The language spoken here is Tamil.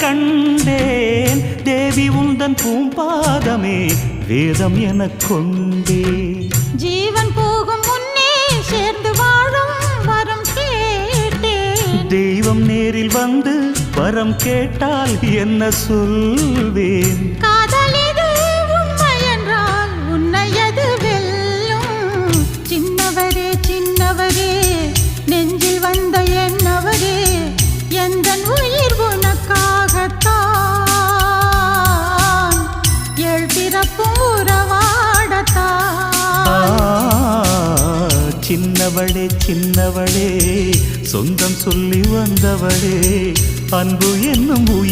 கண்டேன் தேவி உந்தன் பூம்பாதமே வேதம் எனக் கொண்டே ஜீவன் போகும் முன்னே சேர்ந்து வாழும் வரம் கேட்டேன் தெய்வம் நேரில் வந்து வரம் கேட்டால் என்ன சொல்வேன் காதல் இது உண்மை என்றால் உன்னை எது வெல்லும் சின்னவரே சின்னவரே நெஞ்சில் வந்த என்னவரே எந்தன் உயிர் உனக்காகத்தான் ஏழ் பிறப்பும் உறவாடத்தான் சின்னவளே சின்னவளே சொந்தம் சொல்லி வந்தவளே அன்பு என்னும் உயிர்